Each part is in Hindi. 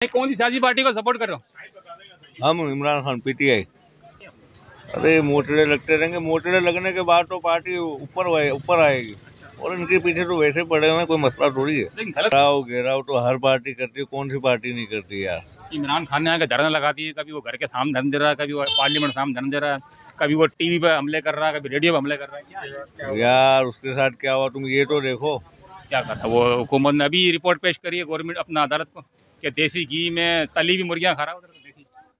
कौन सी सियासी पार्टी को सपोर्ट कर रहे हो? हम इमरान खान पीटीआई। अरे मोटरे लगते रहेंगे, मोटरे लगने के बाद तो पार्टी ऊपर आएगी और इनके पीछे तो वैसे पड़े हुए, कोई मसला थोड़ी है। घेराव तो हर पार्टी करती है, कौन सी पार्टी नहीं करती यार। इमरान खान ने आके धरना लगाती है, कभी वो घर के सामने धरना दे रहा है, कभी वो पार्लियामेंट सामने धरना दे रहा है, कभी वो टीवी पे हमले कर रहा है, कभी रेडियो पे हमले कर रहा है। क्या यार उसके साथ क्या हुआ तुम ये तो देखो। क्या कर रहा है वो? हुकूमत ने अभी रिपोर्ट पेश करी है गवर्नमेंट अपना अदालत को कि देसी घी में तली हुई मुर्गियां खा रहा है।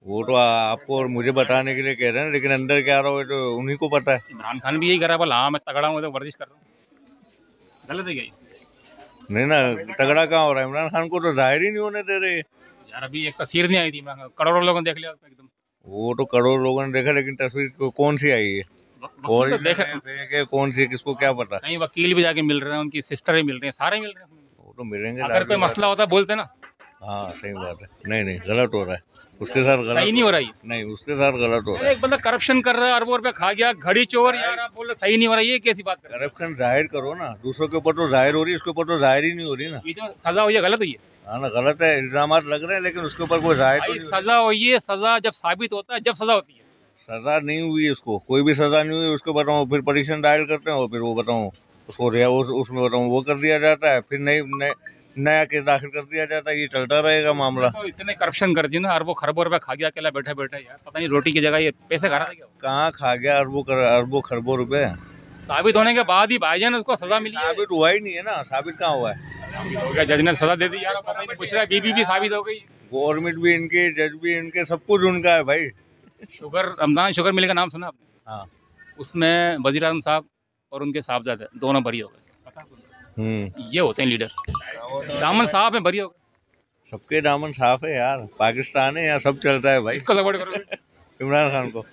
वो तो आपको और मुझे बताने के लिए कह रहे हैं, लेकिन अंदर क्या रहा है तो उन्हीं को पता है। इमरान खान भी यही कर रहा है, बोला हाँ मैं तगड़ा हूँ तो वर्जिश कर रहा हूँ। गलत है क्या? नहीं ना, तगड़ा कहाँ हो रहा है? इमरान खान को तो जाहिर ही नहीं होने दे रहे यार। अभी एक तस्वीर नहीं आई थी, करोड़ों लोगों ने देख लिया एकदम। वो तो करोड़ लोगों ने देखा, लेकिन तस्वीर कौन सी आई है और तो कौन सी, किसको क्या पता। नहीं, वकील भी जाके मिल रहे हैं, उनकी सिस्टर भी मिल रही है, सारे मिल रहे हैं। वो तो मिलेंगे, अगर कोई मसला होता है बोलते ना। हाँ सही बात है। नहीं गलत हो रहा है उसके साथ, गलत सही नहीं हो रहा है। नहीं, उसके साथ गलत हो रहा है। एक बंदा करप्शन कर रहा है, अरबों रुपए खा गया, घड़ी चोर, यार आप बोल रहे सही नहीं हो रहा है, ये कैसी बात कर रहे हैं? करप्शन जाहिर करो ना, दूसरों के ऊपर तो जाहिर हो रही है, इसके ऊपर तो जाहिर ही नहीं हो रही ना। ये जो सजा हुई है गलत हुई है। हाँ ना, गलत है, इल्जाम लग रहे हैं लेकिन उसके ऊपर कोई जाहिर तो नहीं। सजा हुई है, सजा जब साबित होता है, जब सजा होती है। सजा नहीं हुई है, उसको कोई भी सजा नहीं हुई, उसको बताऊँ फिर पटिशन दायर करते हैं और फिर वो बताऊँ उसको उसमें बताऊँ वो कर दिया जाता है, फिर नया केस दाखिल कर दिया जाता है। ये चलता रहेगा मामला। तो इतने करप्शन कर दिया ना, अरबों खरबों रुपए खा गया अकेला बैठा बैठा, यार पता नहीं रोटी की जगह ये पैसे खा रहा था क्या? कहाँ खा गया अरबों खरबों रुपए? साबित होने के बाद ही भाईजान उसको सजा मिली। साबित हुआ ही नहीं है ना, साबित कहाँ हुआ है? हो गया, जज ने सजा दे दी यार, पता नहीं पूछ रहा है। बीबी भी साबित हो गई, गवर्नमेंट भी इनके, जज भी इनके, सब कुछ उनका है भाई। शुगर मिल का नाम सुना आपने? हाँ, उसमें वजीर आजम साहब और उनके साहबजादे दोनों बरी हो गए। ये होते हैं लीडर, दामन साहब है, बरी हो गए। सबके दामन साफ है यार, पाकिस्तान है यहाँ सब चलता है भाई। इसको सपोर्ट करो इमरान खान को।